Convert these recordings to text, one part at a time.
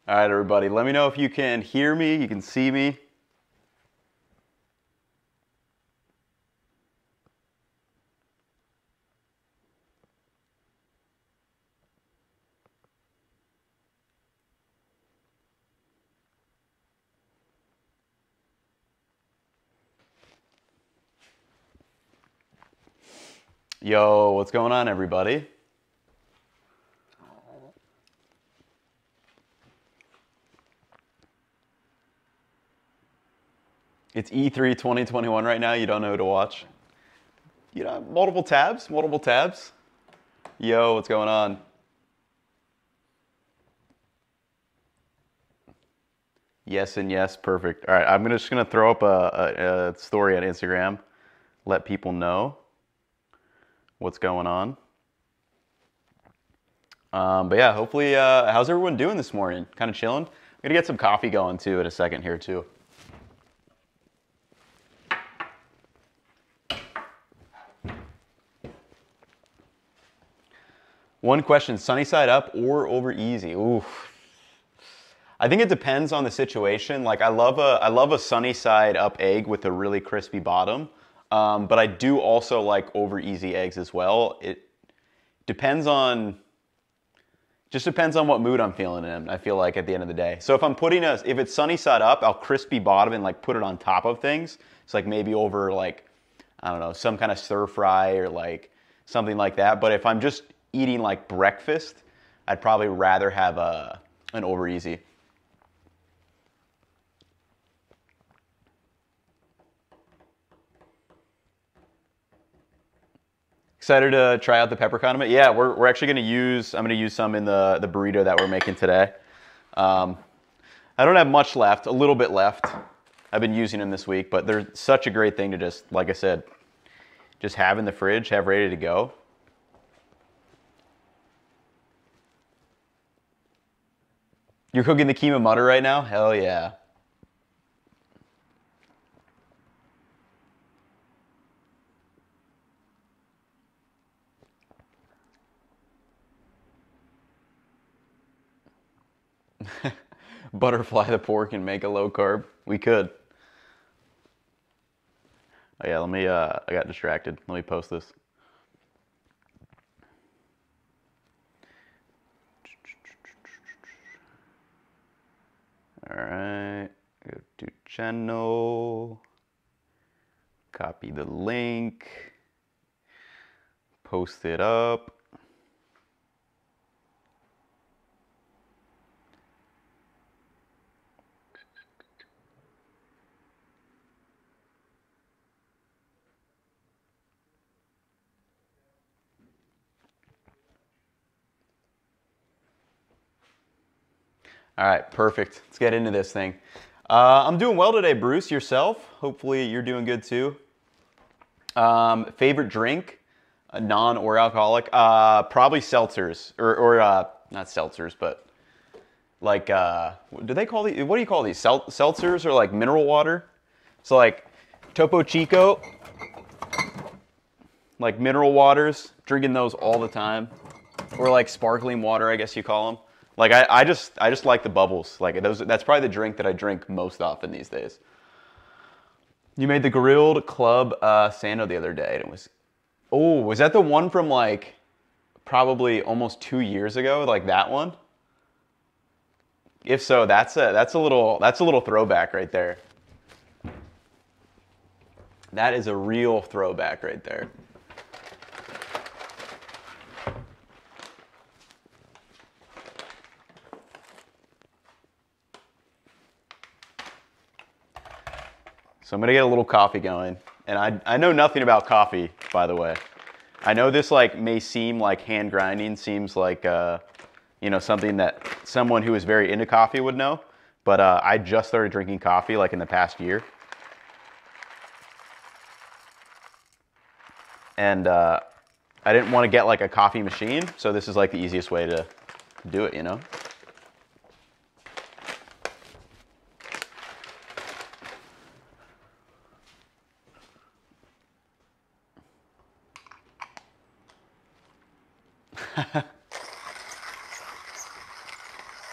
All right, everybody, let me know if you can hear me, you can see me. Yo, what's going on, everybody? It's E3 2021 right now. You don't know who to watch. You know, multiple tabs, multiple tabs. Yo, what's going on? Yes and yes, perfect. All right, I'm just gonna throw up a story on Instagram, let people know what's going on. But yeah, hopefully, how's everyone doing this morning? Kind of chilling? I'm gonna get some coffee going too in a second here too. One question, sunny side up or over easy? Oof. I think it depends on the situation. Like I love a sunny side up egg with a really crispy bottom. But I do also like over easy eggs as well. It depends on, just depends on what mood I'm feeling in, I feel like at the end of the day. So if I'm putting if it's sunny side up, I'll crispy bottom and like put it on top of things. It's like maybe over like, I don't know, some kind of stir fry or like something like that. But if I'm just eating like breakfast, I'd probably rather have an over easy. Excited to try out the pepper condiment? Yeah, we're actually gonna use, I'm gonna use some in the burrito that we're making today. I don't have much left, a little bit left. I've been using them this week, but they're such a great thing to just, like I said, just have in the fridge, have ready to go. You're cooking the keema mutter right now? Hell yeah. Butterfly the pork and make a low carb. We could. Oh yeah, let me, I got distracted. Let me post this. All right, go to channel, copy the link, post it up. All right, perfect. Let's get into this thing. I'm doing well today, Bruce. Yourself? Hopefully you're doing good too. Favorite drink? Non or alcoholic? Probably seltzers, or not seltzers, but like do they call these? What do you call these? Seltzers or like mineral water? So like Topo Chico, like mineral waters. Drinking those all the time, or like sparkling water, I guess you call them. Like I just like the bubbles. Like those. That's probably the drink that I drink most often these days. You made the grilled club sando the other day, and it was, oh, was that the one from like probably almost 2 years ago? Like that one? If so, that's a little throwback right there. That is a real throwback right there. So I'm gonna get a little coffee going. And I know nothing about coffee, by the way. I know this like may seem like hand grinding, seems like you know, something that someone who is very into coffee would know. But I just started drinking coffee like in the past year. And I didn't want to get like a coffee machine, so this is like the easiest way to do it, you know?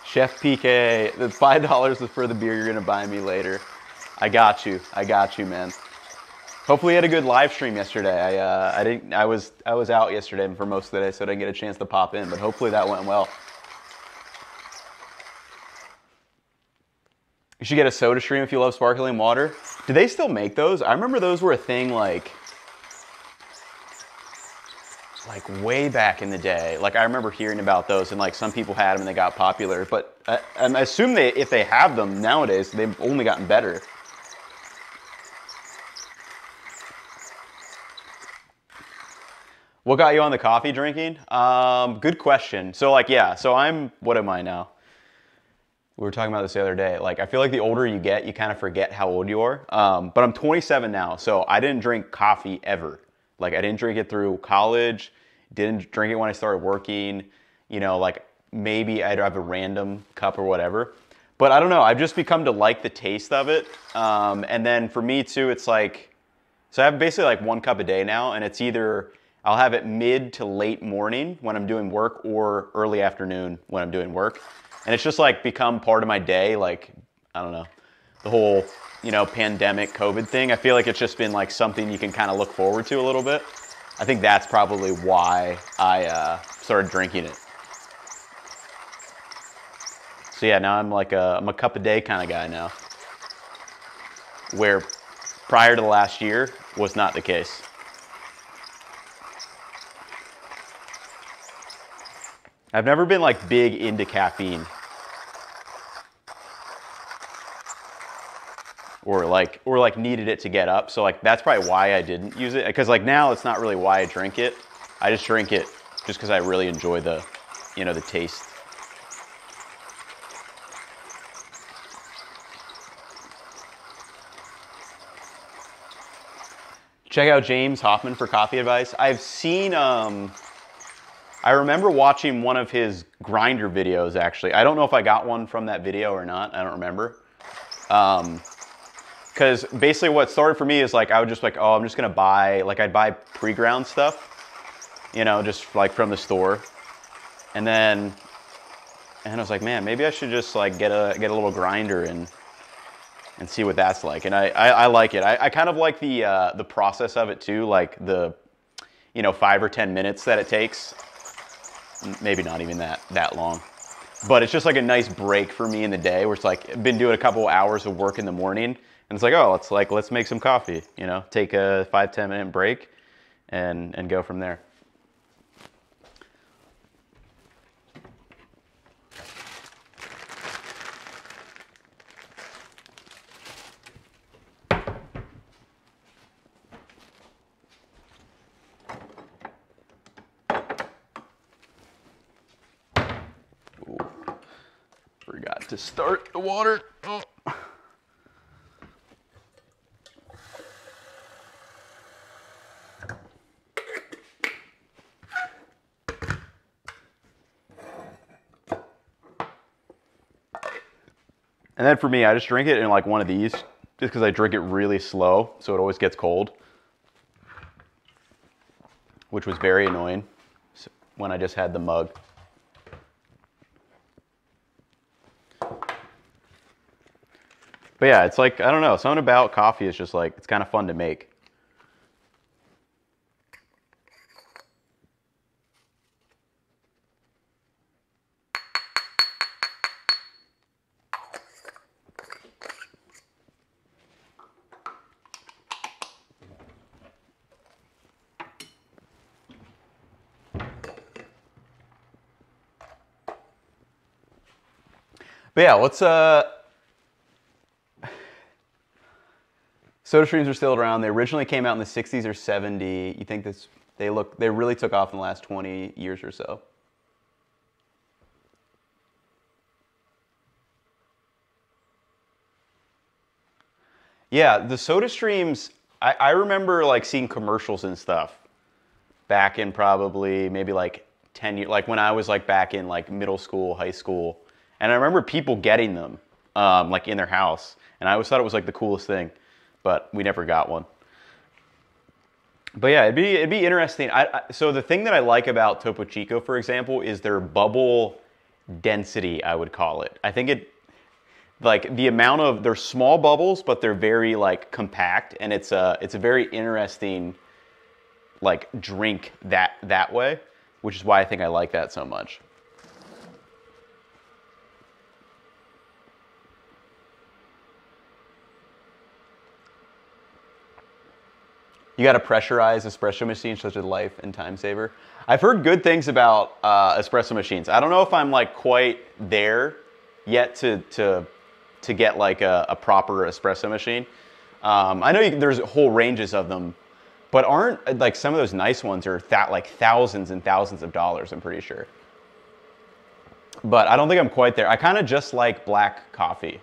Chef PK, the $5 is for the beer you're gonna buy me later. I got you, man. Hopefully you had a good live stream yesterday. I was out yesterday for most of the day, so I didn't get a chance to pop in, but hopefully that went well. You should get a soda stream if you love sparkling water. Do they still make those? I remember those were a thing like way back in the day. Like I remember hearing about those, and like some people had them and they got popular. But I assume if they have them nowadays, they've only gotten better. What got you on the coffee drinking? Good question. So like, yeah, so what am I now? We were talking about this the other day. Like, I feel like the older you get, you kind of forget how old you are. But I'm 27 now, so I didn't drink coffee ever. Like, I didn't drink it through college, didn't drink it when I started working. You know, like, maybe I'd have a random cup or whatever. But I don't know, I've just become to like the taste of it. And then for me too, it's like, so I have basically like 1 cup a day now, and it's either I'll have it mid to late morning when I'm doing work or early afternoon when I'm doing work. And it's just like become part of my day. Like, I don't know, the whole, you know, pandemic COVID thing. I feel like it's just been like something you can kind of look forward to a little bit. I think that's probably why I started drinking it. So yeah, now I'm a cup a day kind of guy now. Where prior to the last year was not the case. I've never been like big into caffeine. Or like needed it to get up. So like that's probably why I didn't use it. Because like now it's not really why I drink it. I just drink it just because I really enjoy the, you know, the taste. Check out James Hoffman for coffee advice. I've seen I remember watching one of his grinder videos, actually. I don't know if I got one from that video or not. I don't remember. Because basically what started for me is like, I would just like, oh, I'm just going to buy, like I'd buy pre-ground stuff, you know, just like from the store. And then I was like, man, maybe I should just like get a little grinder and see what that's like. And I like it. I kind of like the process of it too, like the, you know, 5 or 10 minutes that it takes. Maybe not even that long, but it's just like a nice break for me in the day where it's like I've been doing a couple hours of work in the morning and it's like, oh, let's make some coffee, you know, take a 5-10 minute break and go from there. Forgot to start the water. Oh. And then for me, I just drink it in like one of these, just because I drink it really slow, so it always gets cold, which was very annoying when I just had the mug. But yeah, it's like, I don't know, something about coffee is just like, it's kind of fun to make. But yeah, let's soda streams are still around. They originally came out in the 60s or 70s. You think they really took off in the last 20 years or so. Yeah, the soda streams, I remember like seeing commercials and stuff back in probably maybe like 10 years, like when I was like back in like middle school, high school. And I remember people getting them like in their house. And I always thought it was like the coolest thing, but we never got one. But yeah, it'd be interesting. So the thing that I like about Topo Chico, for example, is their bubble density, I would call it. I think it, like the amount of, they're small bubbles, but they're very like compact, and it's a very interesting like drink that way, which is why I think I like that so much. You got a pressurized espresso machine, such a life and time saver. I've heard good things about espresso machines. I don't know if I'm like quite there yet to get like a proper espresso machine. I know there's whole ranges of them, but aren't like some of those nice ones are like thousands and thousands of dollars, I'm pretty sure. But I don't think I'm quite there. I kind of just like black coffee.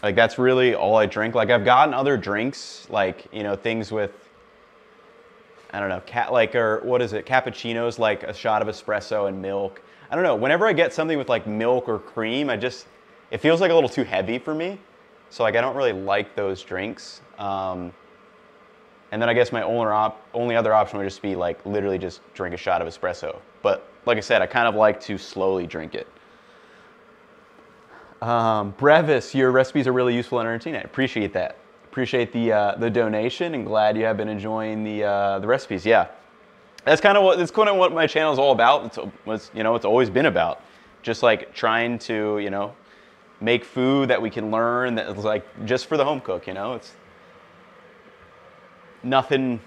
Like that's really all I drink. Like I've gotten other drinks, like, you know, things with, I don't know, or what is it? Cappuccinos, like a shot of espresso and milk. I don't know. Whenever I get something with like milk or cream, it feels like a little too heavy for me. So like I don't really like those drinks. And then I guess my only other option would just be like literally just drink a shot of espresso. But like I said, I kind of like to slowly drink it. Brevis, your recipes are really useful and entertaining. I appreciate that. Appreciate the donation, and glad you have been enjoying the recipes. Yeah, that's kind of what my channel is all about. It's always been about, just like trying to, you know, make food that we can learn, that is like just for the home cook. You know, it's nothing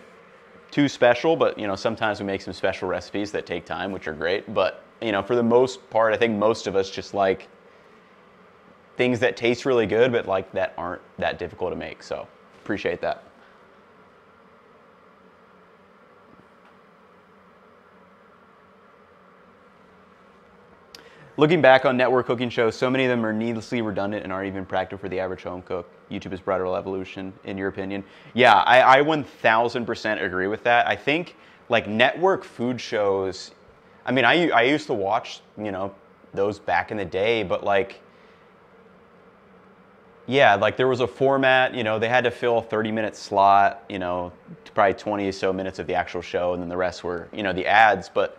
too special, but you know, sometimes we make some special recipes that take time, which are great. But you know, for the most part, I think most of us just like things that taste really good, but like that aren't that difficult to make. So appreciate that. Looking back on network cooking shows, so many of them are needlessly redundant and aren't even practical for the average home cook. YouTube has brought a revolution, in your opinion. Yeah, I 1000% agree with that. I think like network food shows, I mean, I used to watch, you know, those back in the day, but like, yeah, like there was a format, you know, they had to fill a 30-minute slot, you know, probably 20 or so minutes of the actual show, and then the rest were, you know, the ads. But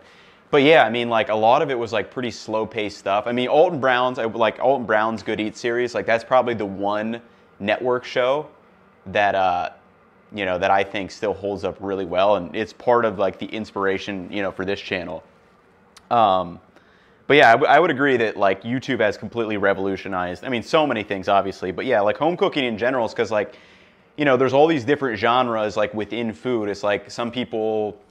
yeah, I mean, like a lot of it was like pretty slow-paced stuff. I mean, Alton Brown's Good Eat series, like that's probably the one network show that, you know, that I think still holds up really well, and it's part of like the inspiration, you know, for this channel. But yeah, I would agree that like YouTube has completely revolutionized, I mean, so many things obviously, but yeah, like home cooking in general is because like, you know, there's all these different genres like within food. It's like some people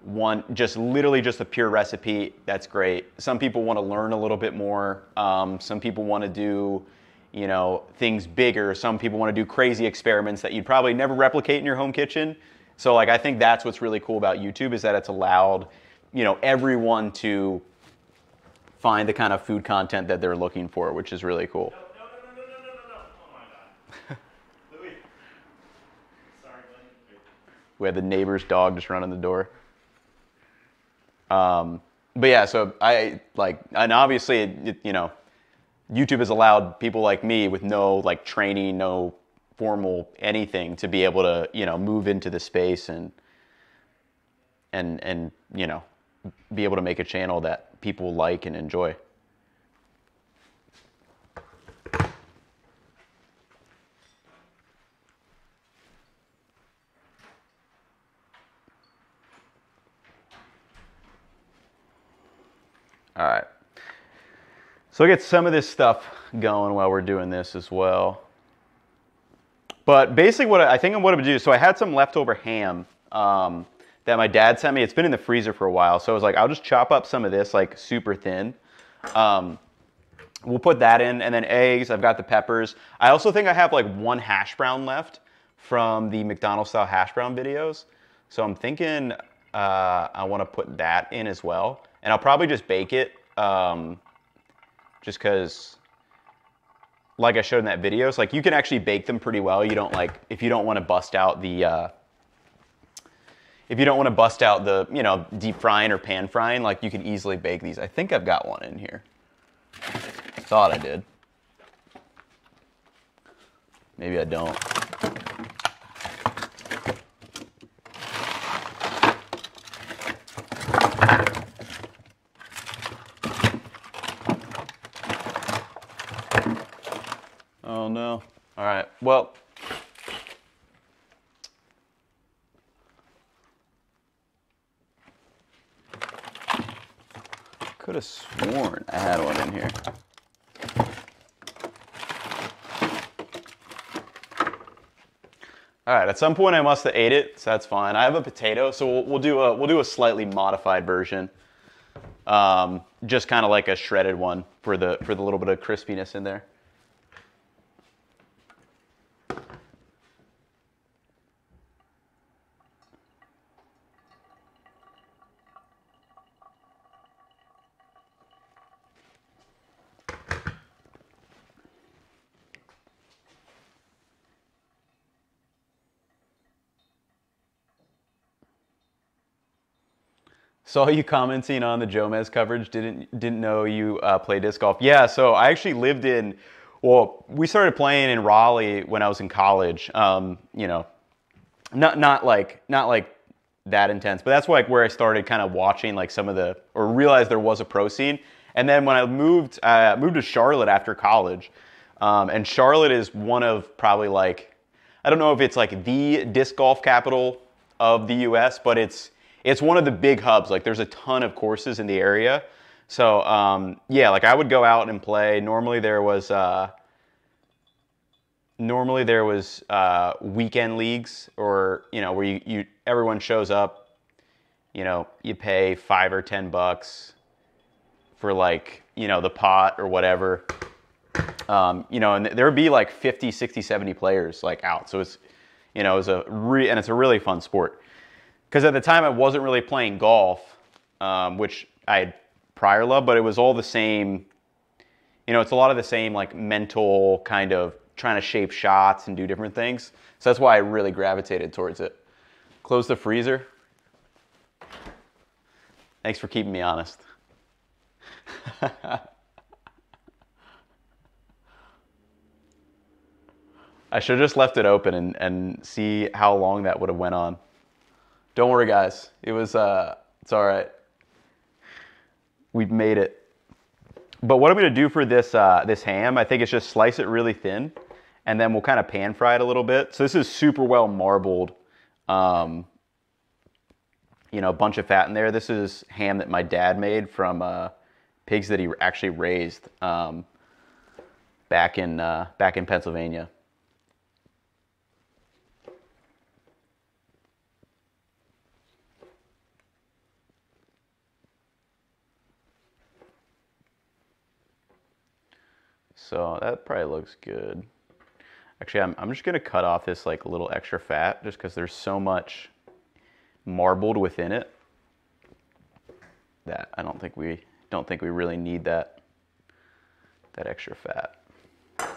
want literally just a pure recipe. That's great. Some people want to learn a little bit more. Some people want to do, you know, things bigger. Some people want to do crazy experiments that you'd probably never replicate in your home kitchen. So like, I think that's what's really cool about YouTube, is that it's allowed, you know, everyone to find the kind of food content that they're looking for, which is really cool. No. Oh my God. Louis. Sorry, buddy. We had the neighbor's dog just running the door. But yeah, so and obviously, you know, YouTube has allowed people like me with no like training, no formal anything, to be able to, you know, move into the space and you know, be able to make a channel that people like and enjoy. All right. So I get some of this stuff going while we're doing this as well. But basically what I'm going to do, so I had some leftover ham that my dad sent me. It's been in the freezer for a while. So I was like, I'll just chop up some of this like super thin. We'll put that in, and then eggs. I've got the peppers. I also think I have like one hash brown left from the McDonald's style hash brown videos. So I'm thinking I want to put that in as well. And I'll probably just bake it just because, like I showed in that video, so like you can actually bake them pretty well. You don't like, if you don't want to bust out the you know, deep frying or pan frying, like you can easily bake these. I think I've got one in here. Thought I did. Maybe I don't. All right, well. Could have sworn I had one in here. All right, at some point I must have ate it, so that's fine. I have a potato, so we'll do a slightly modified version, just kind of like a shredded one for the little bit of crispiness in there. Saw you commenting on the Jomez coverage. Didn't know you play disc golf. Yeah, so I actually lived in. Well, we started playing in Raleigh when I was in college. You know, not like that intense, but that's like where I started kind of watching like some of the, or realized there was a pro scene. And then when I moved to Charlotte after college, and Charlotte is one of probably like, I don't know if it's like the disc golf capital of the U.S., but it's one of the big hubs. Like there's a ton of courses in the area. So yeah, like I would go out and play. Normally there was weekend leagues, or you know, where you everyone shows up. You know, you pay $5 or $10 for like, you know, the pot or whatever. You know, and there would be like 50, 60, 70 players like out. So it's, you know, it's a really fun sport. Because at the time I wasn't really playing golf, which I had prior loved, but it was all the same, you know, it's a lot of the same like mental kind of trying to shape shots and do different things. So that's why I really gravitated towards it. Close the freezer. Thanks for keeping me honest. I should have just left it open and see how long that would have went on. Don't worry, guys. It was, it's all right. We've made it. But what I'm going to do for this this ham, I think it's just slice it really thin, and then we'll kind of pan fry it a little bit. So this is super well marbled. You know, a bunch of fat in there. This is ham that my dad made from pigs that he actually raised back in Pennsylvania. So that probably looks good. Actually, I'm just gonna cut off this like little extra fat just because there's so much marbled within it that I don't think we really need that extra fat. And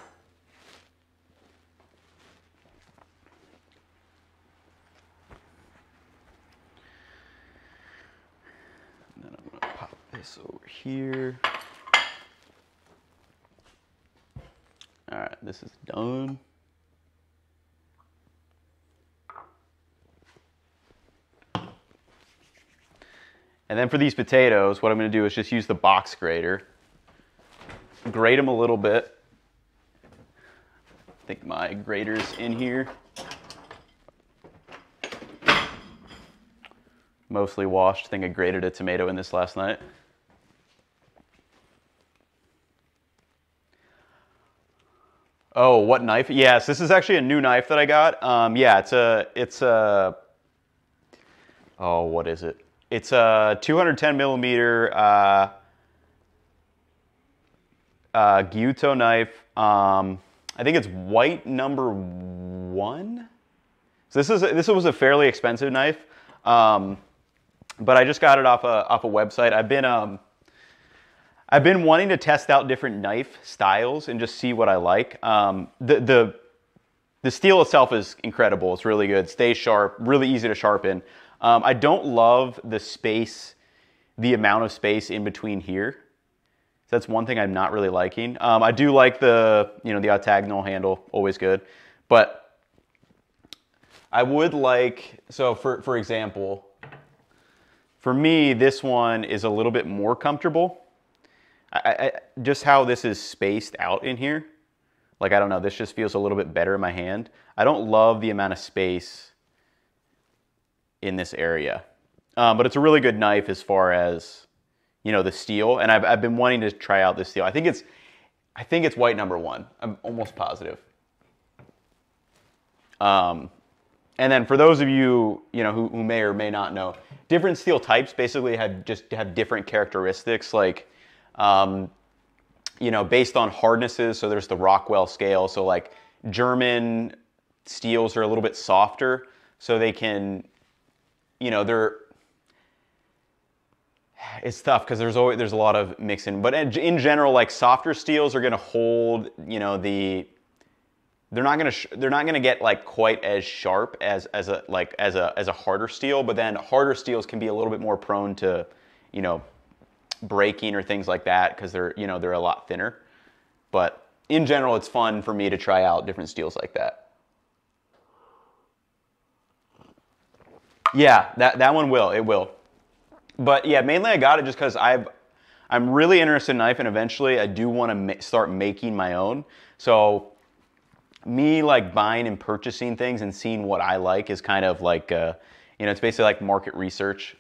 then I'm gonna pop this over here. All right, this is done. And then for these potatoes, what I'm going to do is just use the box grater. Grate them a little bit. I think my grater's in here. Mostly washed. I think I grated a tomato in this last night. Oh, what knife? Yes, this is actually a new knife that I got. Yeah, it's a, oh, what is it? It's a 210 millimeter Gyuto knife. I think it's white number 1. So this was a fairly expensive knife, but I just got it off a website. I've been wanting to test out different knife styles and just see what I like. The steel itself is incredible. It's really good. Stays sharp. Really easy to sharpen. I don't love the amount of space in between here. So that's one thing I'm not really liking. I do like the octagonal handle, always good. But I would like, so for example, for me, this one is a little bit more comfortable. Just how this is spaced out in here. Like, I don't know, this just feels a little bit better in my hand. I don't love the amount of space in this area. But it's a really good knife as far as, you know, the steel. And I've been wanting to try out this steel. I think it's white number 1. I'm almost positive. And then for those of you, you know, who may or may not know, different steel types basically have different characteristics. Like, you know, based on hardnesses. So there's the Rockwell scale. So like German steels are a little bit softer, so they can, you know, it's tough because there's a lot of mixing. But in general, like softer steels are going to hold, you know, they're not going to get like quite as sharp as a harder steel. But then harder steels can be a little bit more prone to, you know, breaking or things like that because they're a lot thinner. But in general, it's fun for me to try out different steels like that. Yeah, that one will. It will. But yeah, mainly I got it just because I'm really interested in knife, and eventually I do want to start making my own. So me like buying and purchasing things and seeing what I like is kind of like, you know, it's basically like market research,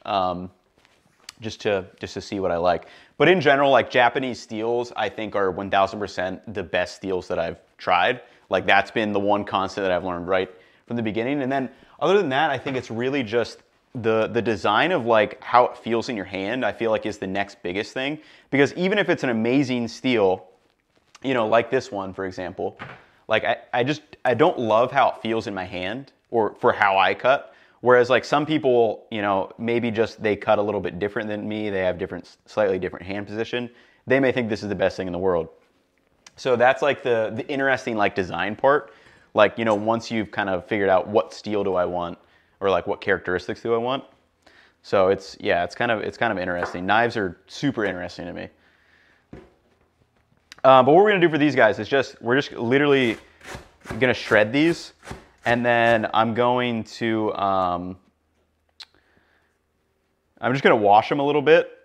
just to see what I like. But in general, like Japanese steels, I think are 1000% the best steels that I've tried. Like that's been the one constant that I've learned right from the beginning. And then other than that, I think it's really just the design of like how it feels in your hand, I feel like is the next biggest thing. Because even if it's an amazing steel, you know, like this one, for example, like I don't love how it feels in my hand or for how I cut. Whereas like some people, you know, maybe just they cut a little bit different than me. They have slightly different hand position. They may think this is the best thing in the world. So that's like the interesting like design part. Like, you know, once you've kind of figured out what steel do I want, or like what characteristics do I want. So it's kind of interesting. Knives are super interesting to me. But what we're gonna do for these guys is we're just literally gonna shred these, and then I'm going to I'm just gonna wash them a little bit.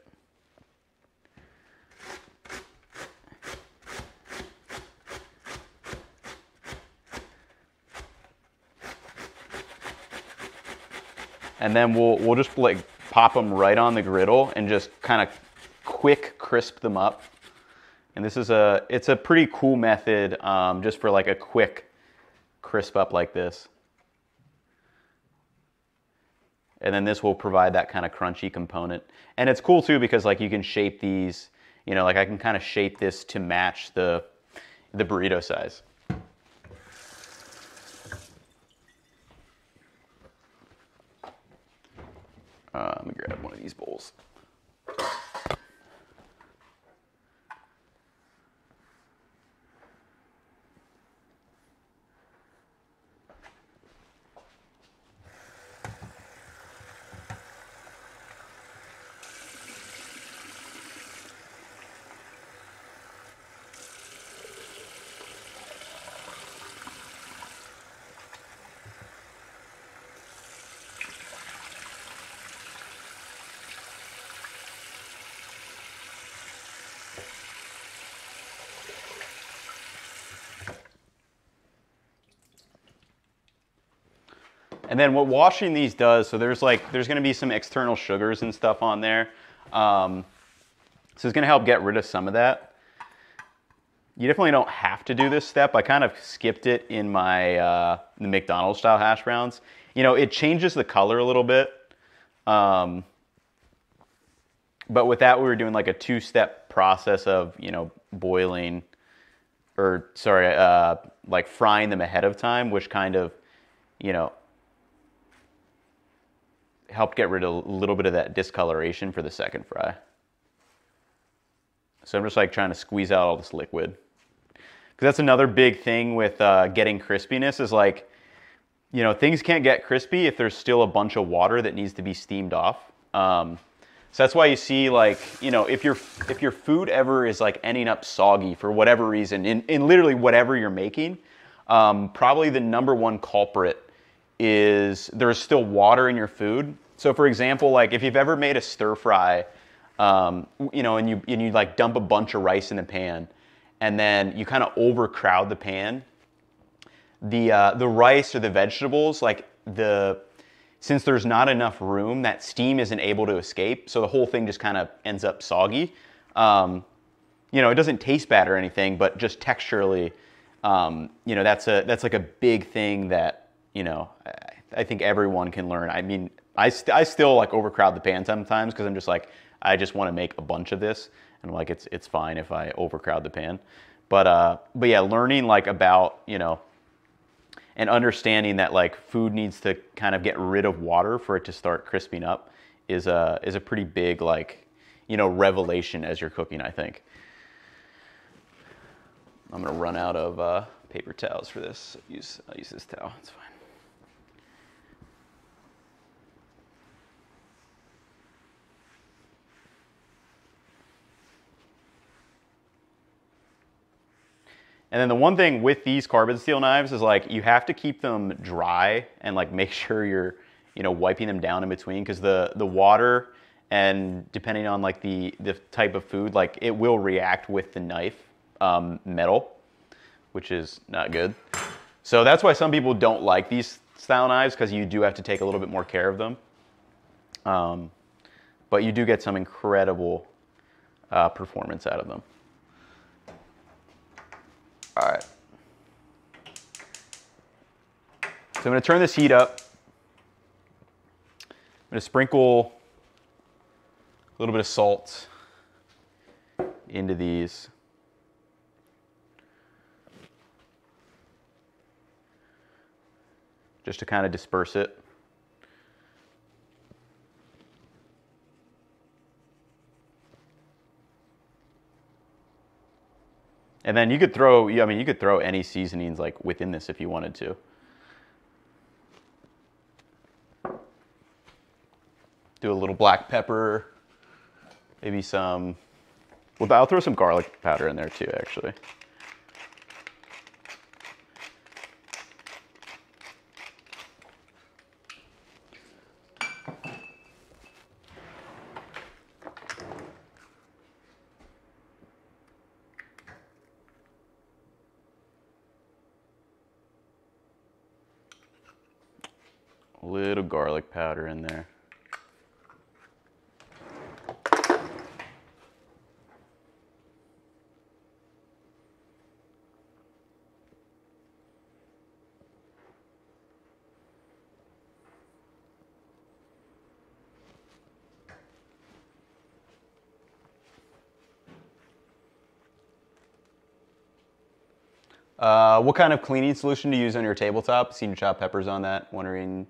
And then we'll just like pop them right on the griddle and just kind of quick crisp them up. And this is it's a pretty cool method just for like a quick crisp up like this. And then this will provide that kind of crunchy component. And it's cool too because like you can shape these, you know, like I can kind of shape this to match the burrito size. Let me grab one of these bowls. And then what washing these does, so there's going to be some external sugars and stuff on there. So it's going to help get rid of some of that. You definitely don't have to do this step. I kind of skipped it in my the McDonald's style hash browns. You know, it changes the color a little bit. But with that, we were doing like a 2-step process of, you know, boiling, or sorry, like frying them ahead of time, which kind of, you know, helped get rid of a little bit of that discoloration for the second fry. So I'm just like trying to squeeze out all this liquid. Because that's another big thing with getting crispiness is like, you know, things can't get crispy if there's still a bunch of water that needs to be steamed off. So that's why you see like, you know, if your food ever is like ending up soggy for whatever reason, in literally whatever you're making, probably the #1 culprit is there's still water in your food. So for example, like if you've ever made a stir fry, you know, and you like dump a bunch of rice in the pan, and then you kind of overcrowd the pan, the rice or the vegetables, like since there's not enough room, that steam isn't able to escape, so the whole thing just kind of ends up soggy. You know, it doesn't taste bad or anything, but just texturally, you know, that's like a big thing that, you know, I think everyone can learn. I mean, I still like overcrowd the pan sometimes because I'm just like, I just want to make a bunch of this, and I'm like, it's fine if I overcrowd the pan. But yeah, learning like about, you know, and understanding that like food needs to kind of get rid of water for it to start crisping up is a pretty big, like, you know, revelation as you're cooking, I think. I'm gonna run out of paper towels for this. I'll use this towel, it's fine. And then the one thing with these carbon steel knives is like you have to keep them dry and like make sure you're, you know, wiping them down in between, because the water, and depending on like the type of food, like it will react with the knife metal, which is not good. So that's why some people don't like these style knives, because you do have to take a little bit more care of them. But you do get some incredible performance out of them. All right. So I'm going to turn this heat up. I'm going to sprinkle a little bit of salt into these. Just to kind of disperse it. And then you could throw, I mean, you could throw any seasonings like within this if you wanted to. Do a little black pepper, maybe some, well, I'll throw some garlic powder in there too, actually. A little garlic powder in there. What kind of cleaning solution to use on your tabletop? Seen your chopped peppers on that, wondering.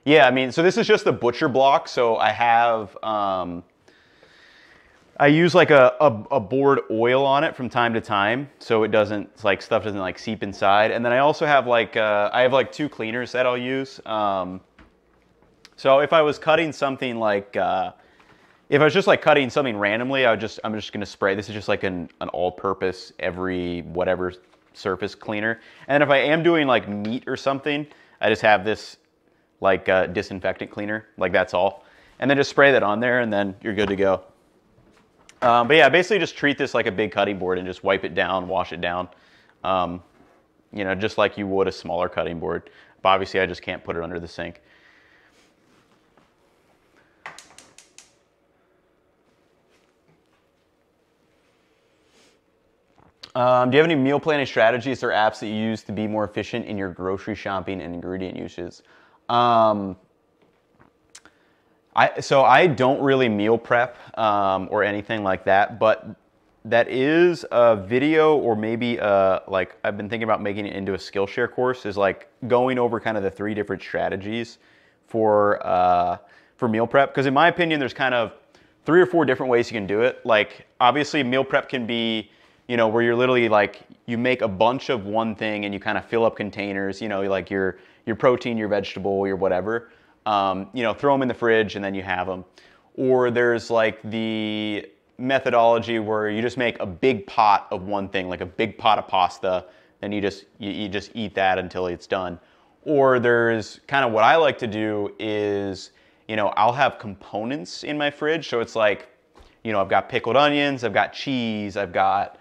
Yeah, I mean, so this is just a butcher block. So I have, I use like a board oil on it from time to time, so it doesn't, like stuff doesn't like seep inside. And then I also have like, I have like 2 cleaners that I'll use. So if I was cutting something like, if I was just like cutting something randomly, I'm just gonna spray. This is just like an all-purpose every whatever surface cleaner. And then if I am doing like meat or something, I just have this like disinfectant cleaner, like that's all. And then just spray that on there and then you're good to go. But yeah, basically just treat this like a big cutting board and just wipe it down, wash it down. You know, just like you would a smaller cutting board. But obviously I just can't put it under the sink. Do you have any meal planning strategies or apps that you use to be more efficient in your grocery shopping and ingredient uses? So I don't really meal prep or anything like that, but that is a video, or maybe like I've been thinking about making it into a Skillshare course, is like going over kind of the 3 different strategies for meal prep. Because in my opinion, there's kind of 3 or 4 different ways you can do it. Like obviously meal prep can be, you know, where you're literally like, you make a bunch of one thing and you kind of fill up containers, you know, like your protein, your vegetable, your whatever, you know, throw them in the fridge and then you have them. Or there's like the methodology where you just make a big pot of one thing, like a big pot of pasta, and you just eat that until it's done. Or there's kind of what I like to do is, you know, I'll have components in my fridge. So it's like, you know, I've got pickled onions, I've got cheese, I've got,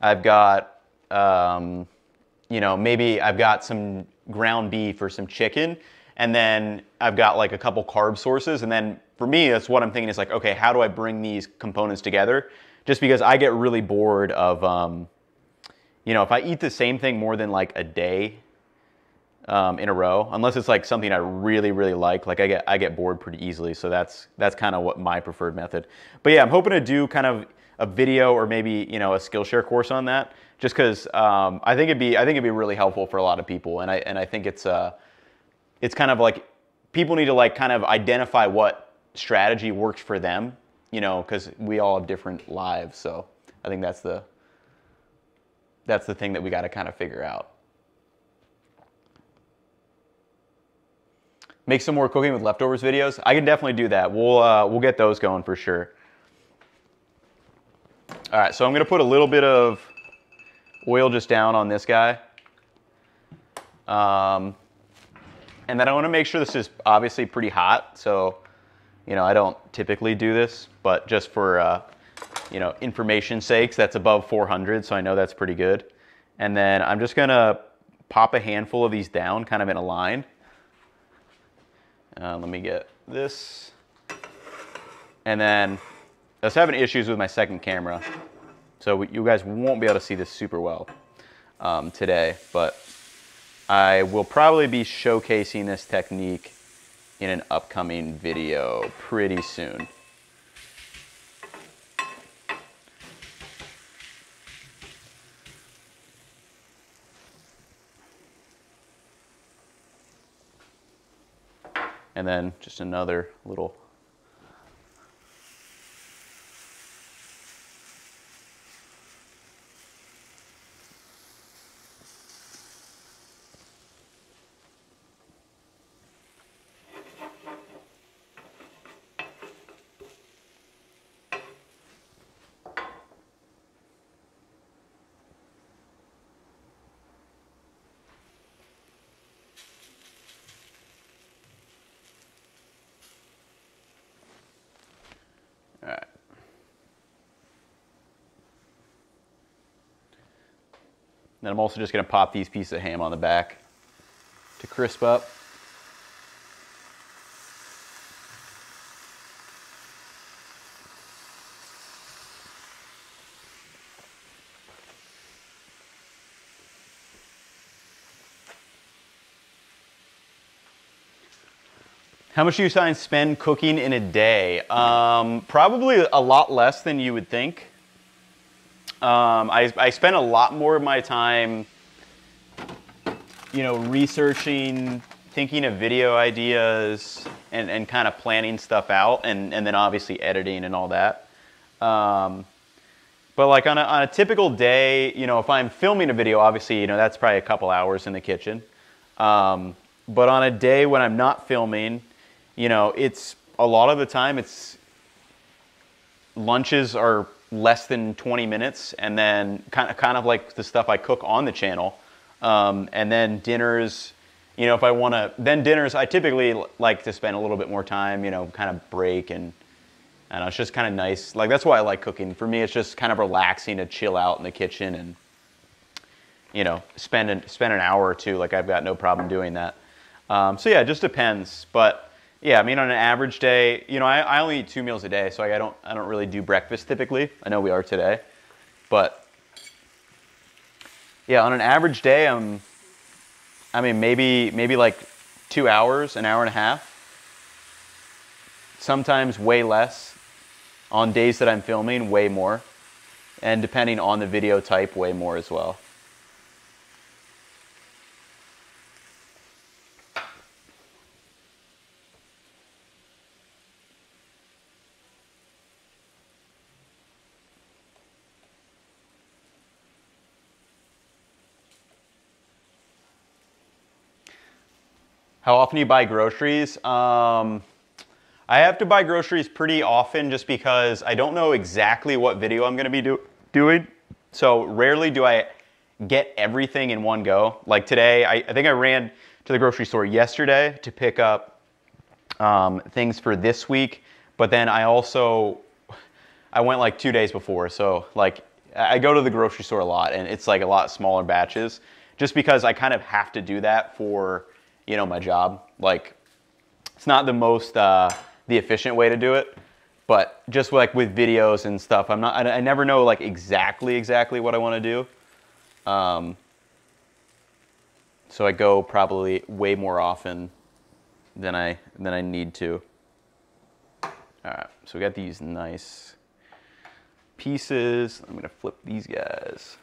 I've got, you know, maybe I've got some ground beef or some chicken, and then I've got like a couple carb sources. And then for me, that's what I'm thinking is like, okay, how do I bring these components together? Just because I get really bored of, you know, if I eat the same thing more than like a day in a row, unless it's like something I really, really like I get bored pretty easily. So that's kind of what my preferred method. But yeah, I'm hoping to do kind of a video or maybe, you know, a Skillshare course on that, just because I think it'd be really helpful for a lot of people, and I think it's kind of like people need to like kind of identify what strategy works for them, you know, because we all have different lives. So I think that's the thing that we got to kind of figure out. Make some more cooking with leftovers videos. I can definitely do that. We'll get those going for sure. All right, so I'm gonna put a little bit of oil just down on this guy. And then I wanna make sure this is obviously pretty hot. So, you know, I don't typically do this, but just for, you know, information's sakes, that's above 400, so I know that's pretty good. And then I'm just gonna pop a handful of these down kind of in a line. Let me get this. And then I was having issues with my second camera, so you guys won't be able to see this super well today, but I will probably be showcasing this technique in an upcoming video pretty soon. And then just another little all right. Then I'm also just going to pop these pieces of ham on the back to crisp up. How much do you spend cooking in a day? Probably a lot less than you would think. I spend a lot more of my time, you know, researching, thinking of video ideas, and kind of planning stuff out, and then obviously editing and all that. But like on a typical day, you know, if I'm filming a video, obviously, you know, that's probably a couple hours in the kitchen. But on a day when I'm not filming, you know, it's a lot of the time it's lunches are less than 20 minutes, and then kind of like the stuff I cook on the channel. And then dinners, you know, if I want to, then dinners, I typically like to spend a little bit more time, you know, kind of break, and I don't know, it's just kind of nice. Like, that's why I like cooking. For me, it's just kind of relaxing to chill out in the kitchen and, you know, spend an hour or two. Like, I've got no problem doing that. So yeah, it just depends. But yeah, I mean, on an average day, you know, I only eat 2 meals a day, so I don't really do breakfast typically. I know we are today, but yeah, on an average day, I mean, maybe like 2 hours, an hour and a half. Sometimes way less. On days that I'm filming, way more, and depending on the video type, way more as well. How often do you buy groceries? I have to buy groceries pretty often just because I don't know exactly what video I'm going to be doing. So rarely do I get everything in one go. Like today, I think I ran to the grocery store yesterday to pick up things for this week. But then I went like 2 days before. So like I go to the grocery store a lot, and it's like a lot smaller batches, just because I kind of have to do that for, you know, my job. Like, it's not the most the efficient way to do it, but just like with videos and stuff, I never know like exactly what I want to do. So I go probably way more often than I need to. All right, so we got these nice pieces. I'm gonna flip these guys.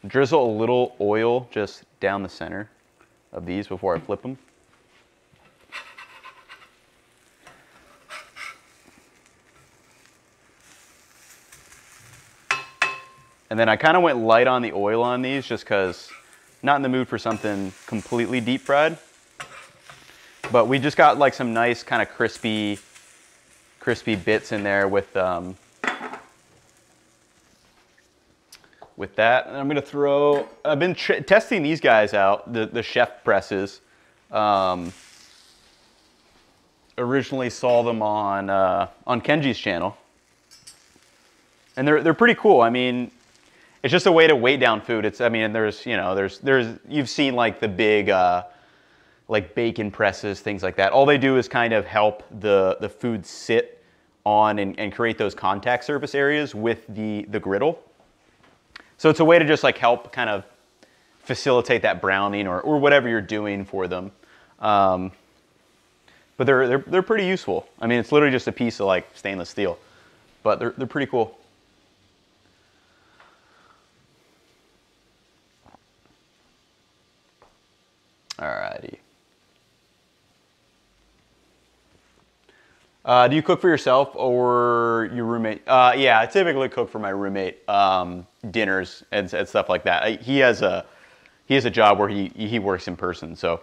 Drizzle a little oil just down the center of these before I flip them. And then I kind of went light on the oil on these just because not in the mood for something completely deep fried. But we just got like some nice kind of crispy bits in there with that. And I'm gonna throw, I've been testing these guys out, the chef presses. Originally saw them on Kenji's channel. And they're pretty cool. I mean, it's just a way to weight down food. It's, I mean, there's, you know, you've seen like the big, like bacon presses, things like that. All they do is kind of help the food sit on and create those contact surface areas with the griddle. So it's a way to just like help kind of facilitate that browning or whatever you're doing for them. But they're pretty useful. I mean, it's literally just a piece of like stainless steel, but they're pretty cool. Alrighty. Do you cook for yourself or your roommate? Yeah, I typically cook for my roommate, dinners and stuff like that. He has a job where he works in person, so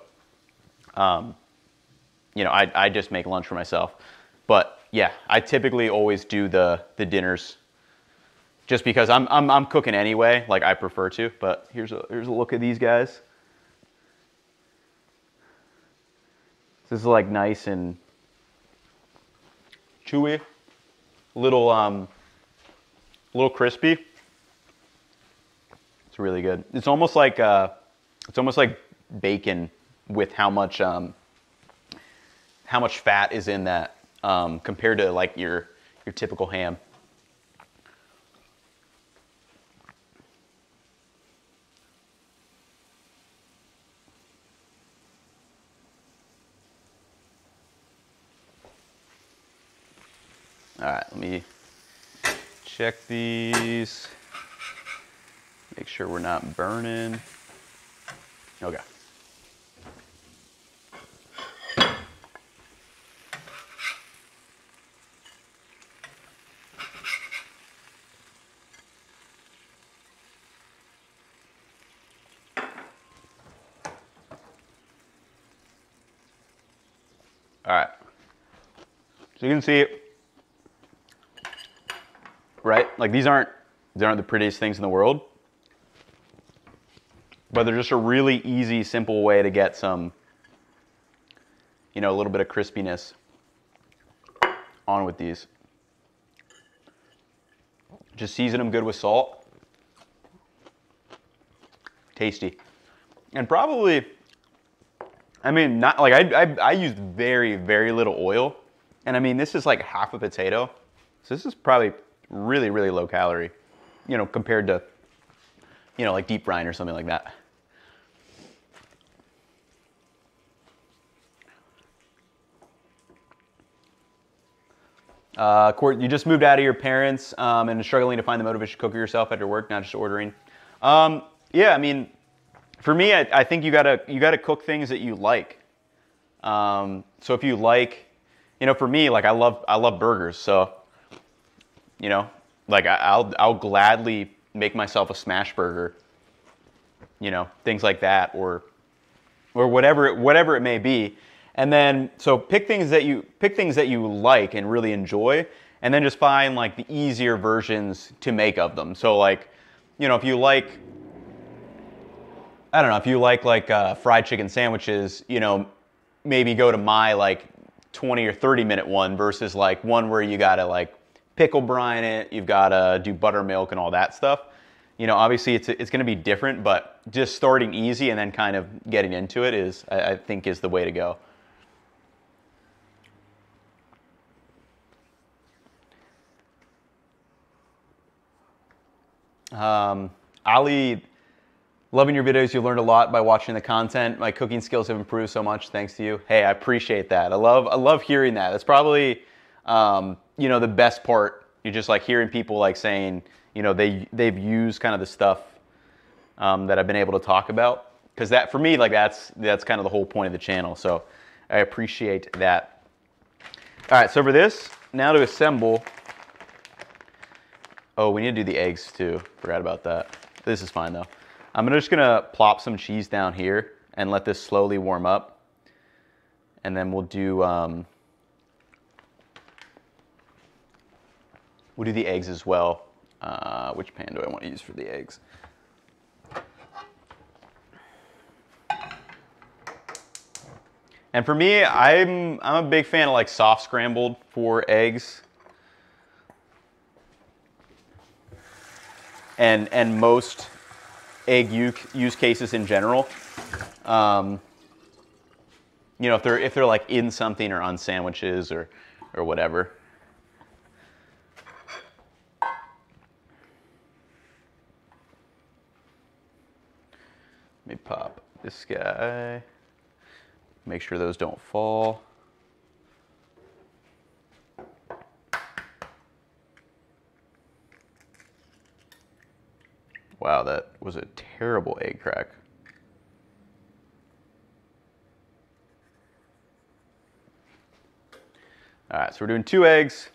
you know, I just make lunch for myself. But yeah, I typically always do the dinners, just because I'm cooking anyway. Like, I prefer to. But here's a look at these guys. This is like nice and chewy, little crispy. It's really good. It's almost like bacon with how much fat is in that compared to like your typical ham. All right, let me check these. Make sure we're not burning. Okay. All right. So you can see it. Right? Like, these aren't the prettiest things in the world, but they're just a really easy, simple way to get some, you know, a little bit of crispiness on with these. Just season them good with salt. Tasty. And probably, I mean, not like I use very, very little oil. And I mean, this is like half a potato. So this is probably really, really low calorie, you know, compared to, you know, like deep frying or something like that. Court, you just moved out of your parents and are struggling to find the motivation to cook for yourself after work, not just ordering. Yeah, I mean, for me, I think you gotta cook things that you like. So if you like, you know, for me, like I love burgers, so, you know, like I'll gladly make myself a smash burger, you know, things like that, or whatever it may be. And then, so pick things that you like and really enjoy, and then just find like the easier versions to make of them. So like, you know, if you like, I don't know, if you like fried chicken sandwiches, you know, maybe go to my like 20 or 30 minute one versus like one where you gotta like pickle brine it, you've got to do buttermilk and all that stuff. You know, obviously it's going to be different, but just starting easy and then kind of getting into it is, I think, is the way to go. Ali, loving your videos. You learned a lot by watching the content. My cooking skills have improved so much thanks to you. Hey, I appreciate that. I love hearing that. It's probably, you know, the best part. You're just like hearing people like saying, you know, they've used kind of the stuff that I've been able to talk about. Because that, for me, like that's kind of the whole point of the channel. So I appreciate that. All right, so for this, now to assemble. Oh, we need to do the eggs too. Forgot about that. This is fine though. I'm just gonna plop some cheese down here and let this slowly warm up. And then we'll do the eggs as well. Which pan do I want to use for the eggs? And for me, I'm a big fan of like soft scrambled for eggs. And most egg use cases in general. You know, if they're like in something or on sandwiches or whatever. Let me pop this guy. Make sure those don't fall. Wow, that was a terrible egg crack. All right, so we're doing 2 eggs.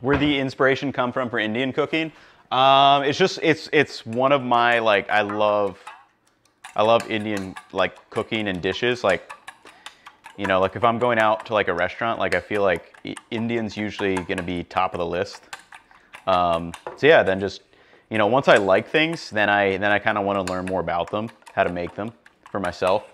Where the inspiration come from for Indian cooking? It's one of my, like, I love Indian like cooking and dishes. Like, you know, like if I'm going out to like a restaurant, like I feel like Indian's usually gonna be top of the list. So yeah, then just, you know, once I like things, then I kind of want to learn more about them, how to make them for myself.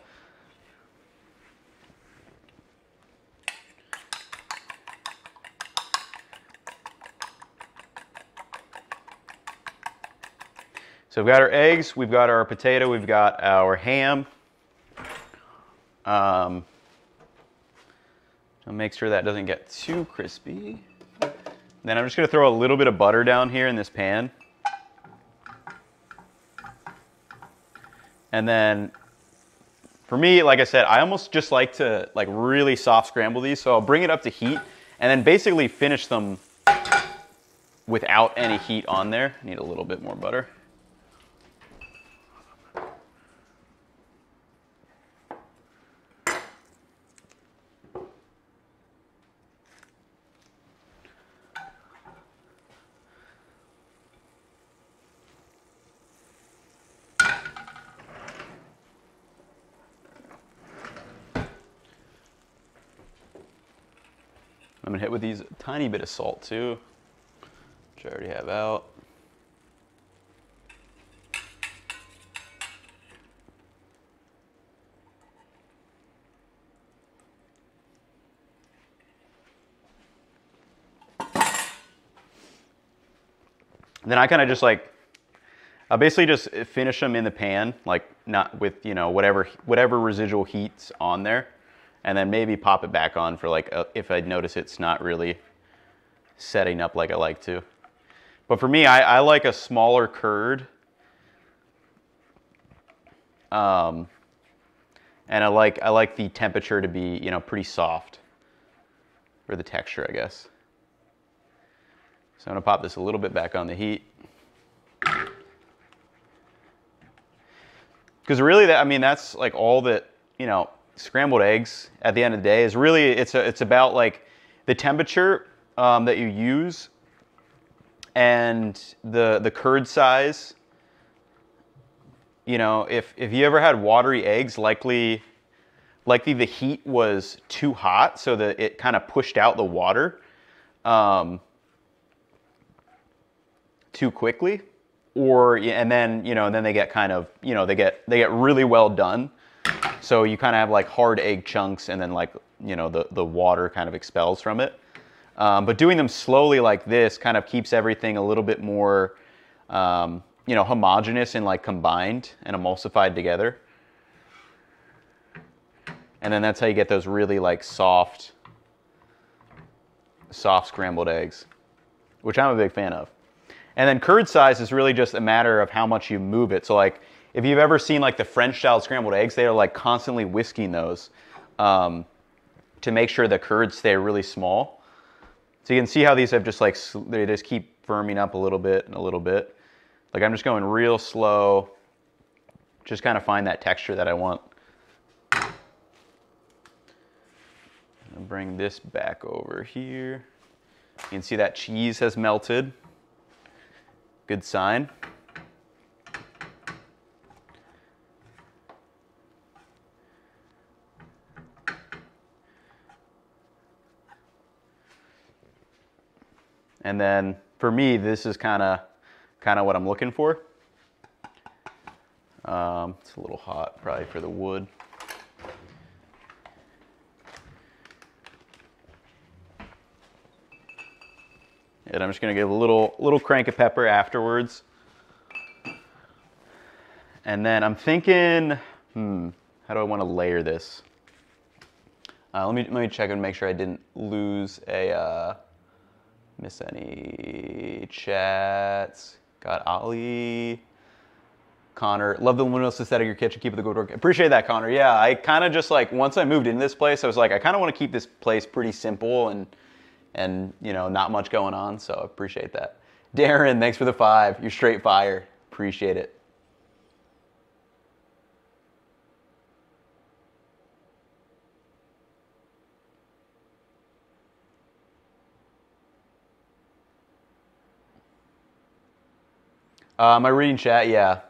So we've got our eggs, we've got our potato, we've got our ham. I'll make sure that doesn't get too crispy. Then I'm just gonna throw a little bit of butter down here in this pan. And then for me, like I said, I almost just like to like really soft scramble these. So I'll bring it up to heat and then basically finish them without any heat on there. Need a little bit more butter. I'm gonna hit with these a tiny bit of salt too, which I already have out. Then I kind of just like, I'll basically just finish them in the pan, like not with, you know, whatever residual heat's on there. And then maybe pop it back on for like, if I notice it's not really setting up like I like to. But for me, I like a smaller curd. And I like the temperature to be, you know, pretty soft. Or the texture, I guess. So I'm gonna pop this a little bit back on the heat. Because really, I mean, that's like all that, you know, scrambled eggs at the end of the day is really, it's about like the temperature that you use and the curd size. You know, if you ever had watery eggs, likely likely the heat was too hot, so that it kind of pushed out the water too quickly, and then and then they get kind of they get really well done. So you kind of have like hard egg chunks, and then like the water kind of expels from it. But doing them slowly like this kind of keeps everything a little bit more homogeneous and like combined and emulsified together. And then that's how you get those really like soft scrambled eggs, which I'm a big fan of. And then curd size is really just a matter of how much you move it. So like if you've ever seen like the French style scrambled eggs, they are like constantly whisking those to make sure the curds stay really small. So you can see how these have just like, they just keep firming up a little bit and a little bit. Like I'm just going real slow, just kind of find that texture that I want. I'll bring this back over here. You can see that cheese has melted. Good sign. And then for me, this is kind of what I'm looking for. It's a little hot probably for the wood. And I'm just gonna give a little crank of pepper afterwards. And then I'm thinking, how do I want to layer this? Let me check and make sure I didn't lose miss any chats. Got Ali, Connor. Love the luminous aesthetic of your kitchen. Keep it the good work. Appreciate that, Connor. Yeah, I kind of just like once I moved into this place, I was like, I kind of want to keep this place pretty simple and not much going on, so I appreciate that. Darren, thanks for the 5. You're straight fire. Appreciate it. Am I reading chat? Yeah.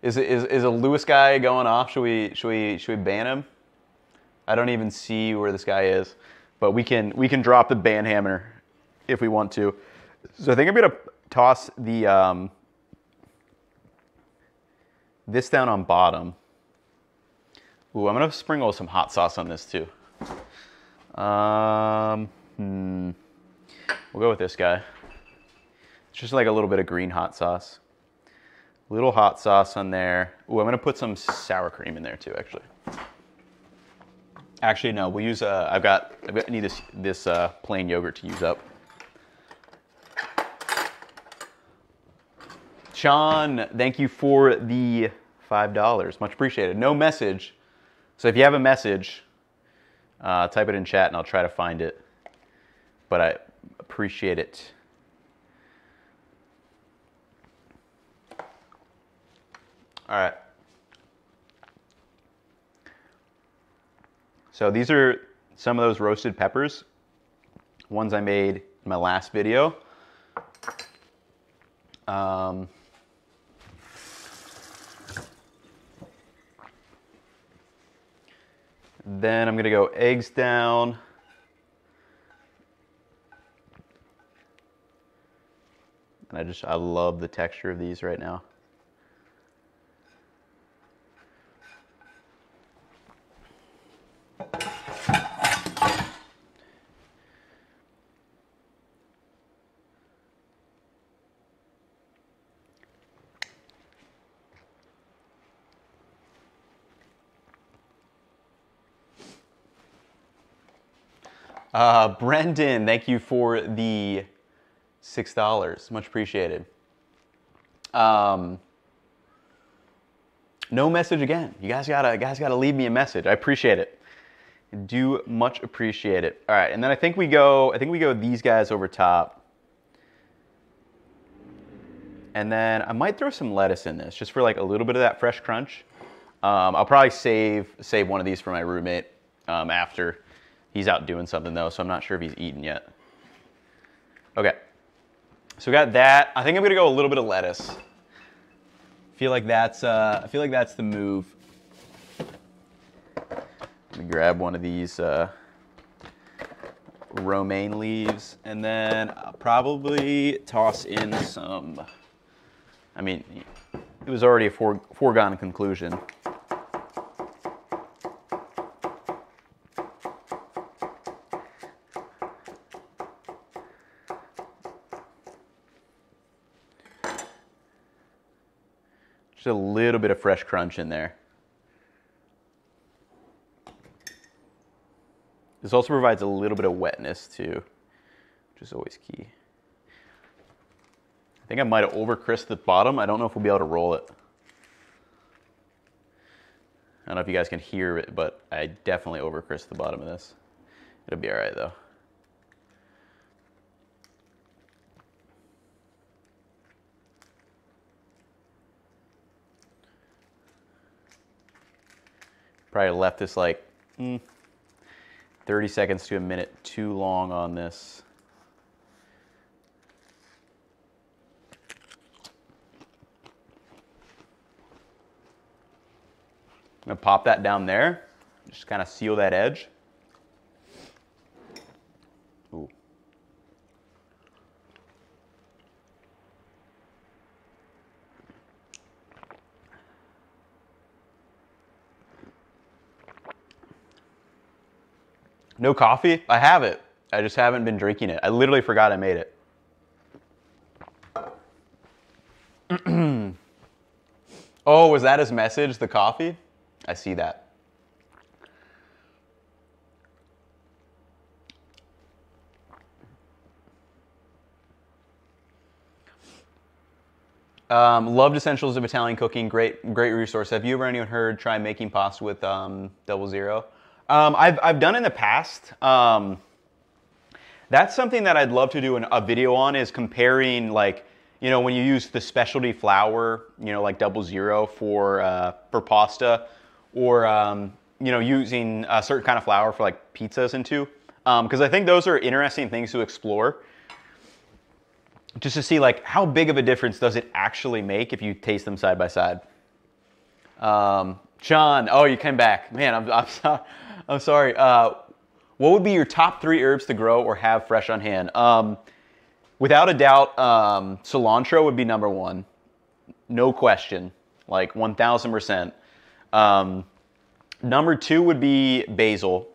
Is a Lewis guy going off? Should we ban him? I don't even see where this guy is. But we can drop the ban hammer if we want to. So I think I'm gonna toss the this down on bottom. Ooh, I'm gonna sprinkle some hot sauce on this too. We'll go with this guy. It's just like a little bit of green hot sauce. Little hot sauce on there. Ooh, I'm gonna put some sour cream in there too, actually. Actually, no. We'll use. I need this plain yogurt to use up. Sean, thank you for the $5. Much appreciated. No message, so if you have a message, type it in chat and I'll try to find it. But I appreciate it. All right. So these are some of those roasted peppers, ones I made in my last video. Then I'm gonna go eggs down. And I love the texture of these right now. Brendan, thank you for the $6. Much appreciated. No message again. You guys gotta leave me a message. I appreciate it. I do much appreciate it. All right, and then I think we go these guys over top. And then I might throw some lettuce in this just for like a little bit of that fresh crunch. I'll probably save one of these for my roommate after. He's out doing something though, so I'm not sure if he's eaten yet. Okay, so we got that. I think I'm gonna go a little bit of lettuce. I feel like that's the move. I'm gonna grab one of these romaine leaves, and then I'll probably toss in some, I mean, it was already a foregone conclusion. Just a little bit of fresh crunch in there. This also provides a little bit of wetness too, which is always key. I think I might have over-crisped the bottom. I don't know if we'll be able to roll it. I don't know if you guys can hear it, but I definitely over-crisped the bottom of this. It'll be all right though. Probably left this like 30 seconds to a minute too long on this. I'm gonna pop that down there, just kind of seal that edge. Ooh. No coffee? I have it. I just haven't been drinking it. I literally forgot I made it. Oh, was that his message, the coffee? I see that. Loved Essentials of Italian Cooking. Great resource. Have you ever anyone heard try making pasta with 00? I've done in the past. That's something that I'd love to do a video on, is comparing, like, you know, when you use the specialty flour, you know, like 00 for pasta, or you know, using a certain kind of flour for like pizzas into, because I think those are interesting things to explore, just to see like how big of a difference does it actually make if you taste them side by side. Sean, oh, you came back, man. I'm sorry. What would be your top 3 herbs to grow or have fresh on hand? Without a doubt, cilantro would be number 1. No question, like 1000%. Number 2 would be basil.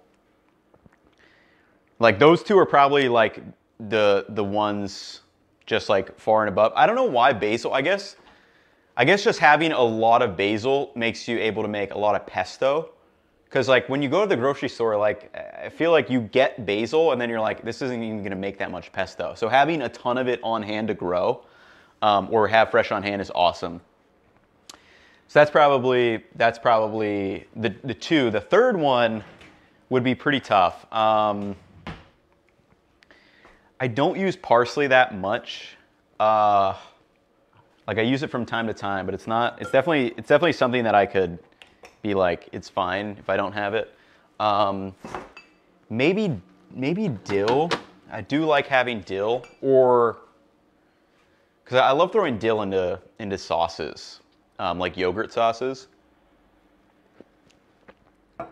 Like those two are probably like the ones just like far and above. I don't know why basil. I guess just having a lot of basil makes you able to make a lot of pesto. Because like when you go to the grocery store, like I feel like you get basil and then you're like, this isn't even going to make that much pesto. So having a ton of it on hand to grow, or have fresh on hand, is awesome. So that's probably the 2. The third one would be pretty tough. I don't use parsley that much. Like I use it from time to time, but it's definitely something that I could be like, it's fine if I don't have it. Maybe dill. I do like having dill, or because I love throwing dill into sauces, like yogurt sauces.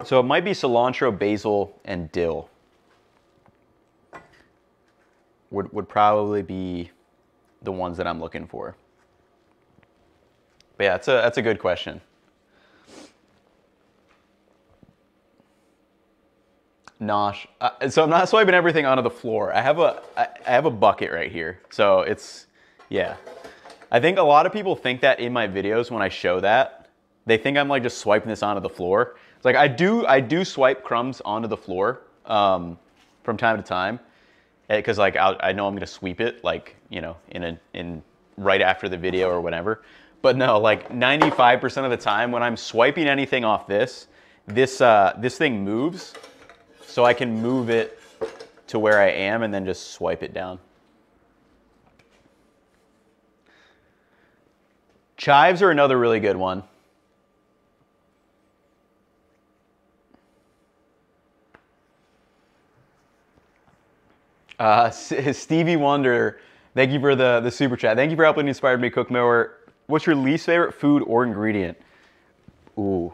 So it might be cilantro, basil, and dill. Would probably be the ones that I'm looking for. But yeah, that's a good question. Nosh. So I'm not swiping everything onto the floor. I have a bucket right here. So it's, yeah. I think a lot of people think that in my videos when I show that, they think I'm like just swiping this onto the floor. It's like I do swipe crumbs onto the floor from time to time, because like I know I'm gonna sweep it, like, you know, in right after the video or whatever. But no, like 95% of the time when I'm swiping anything off this thing moves. So I can move it to where I am and then just swipe it down. Chives are another really good one. Stevie Wonder, thank you for the super chat. Thank you for helping inspire me to cook more. What's your least favorite food or ingredient? Ooh,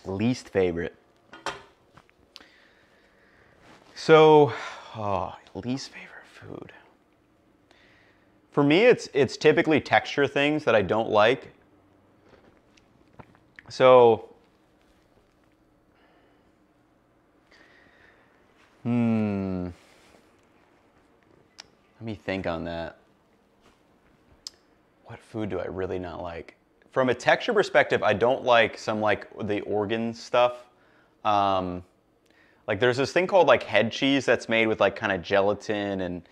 least favorite. So, least favorite food. For me, it's typically texture things that I don't like. So, let me think on that. What food do I really not like? From a texture perspective, I don't like some like the organ stuff. Like there's this thing called like head cheese that's made with like kind of gelatin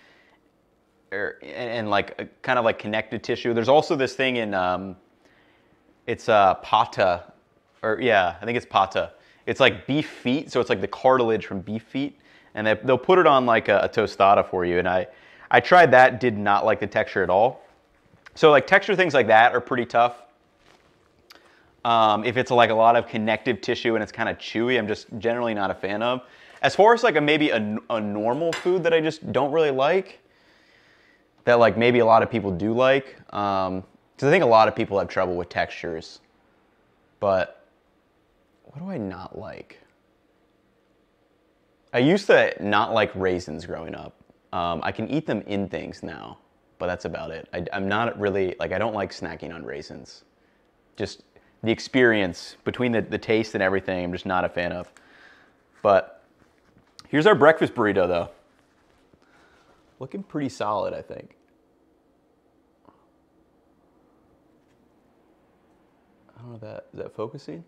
and like kind of like connective tissue. There's also this thing in it's pata, or yeah, I think it's pata. It's like beef feet, so it's like the cartilage from beef feet, and they'll put it on like a tostada for you. And I tried that, did not like the texture at all. So like texture things like that are pretty tough. If it's like a lot of connective tissue and it's kind of chewy, I'm just generally not a fan of. As far as like maybe a normal food that I just don't really like, that like maybe a lot of people do like, because I think a lot of people have trouble with textures. But what do I not like? I used to not like raisins growing up. I can eat them in things now, but that's about it. I'm not really, like I don't like snacking on raisins. Just the experience between the taste and everything, I'm just not a fan of. But here's our breakfast burrito though. Looking pretty solid, I think. I don't know if is that focusing?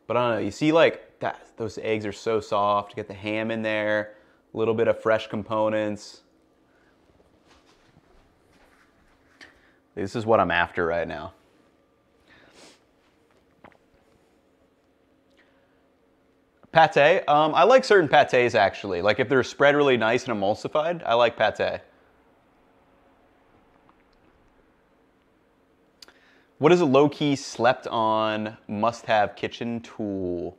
But I don't know, you see like that, those eggs are so soft, get the ham in there, a little bit of fresh components. This is what I'm after right now. Pate, I like certain pates actually. Like if they're spread really nice and emulsified, I like pate. What is a low-key slept on must-have kitchen tool?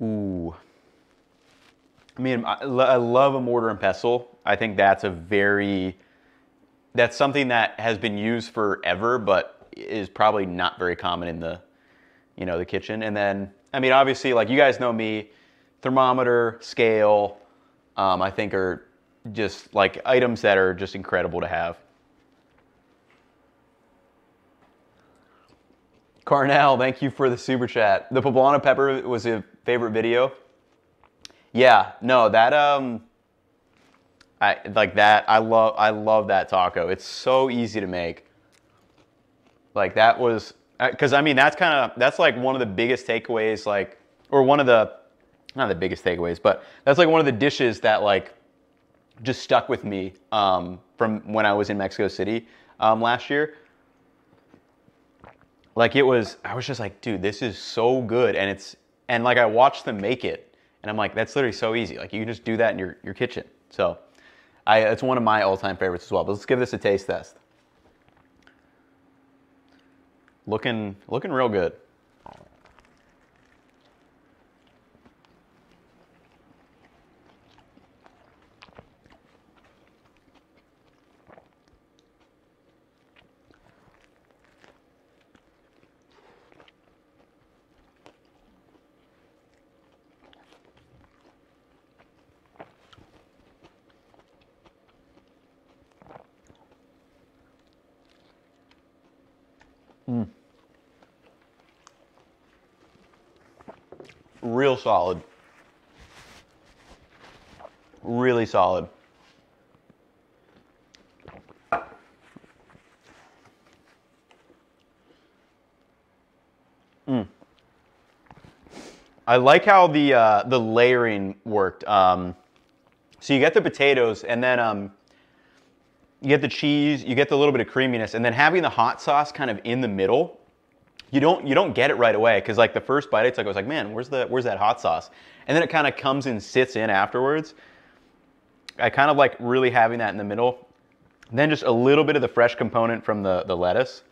Ooh. I mean, I love a mortar and pestle. I think that's that's something that has been used forever, but is probably not very common in the, the kitchen. And then, I mean, obviously, like you guys know me, thermometer, scale, I think are just like items that are just incredible to have. Carnell, thank you for the super chat. The poblano pepper was a favorite video. Yeah, no, that I like that. I love that taco. It's so easy to make. Like that was, because I mean that's like one of the biggest takeaways, like, or one of the, not the biggest takeaways, but that's like one of the dishes that like just stuck with me from when I was in Mexico City last year. Like I was just like, dude, this is so good, and like I watched them make it, and I'm like, that's literally so easy. Like you can just do that in your kitchen. So, it's one of my all-time favorites as well. But let's give this a taste test. Looking real good. Real solid. Really solid. I like how the layering worked. So you get the potatoes, and then you get the cheese, you get the little bit of creaminess, and then having the hot sauce kind of in the middle. You don't get it right away, because like the first bite, it's like I was like, man, where's that hot sauce? And then it kind of comes and sits in afterwards. I kind of like really having that in the middle. And then just a little bit of the fresh component from the lettuce.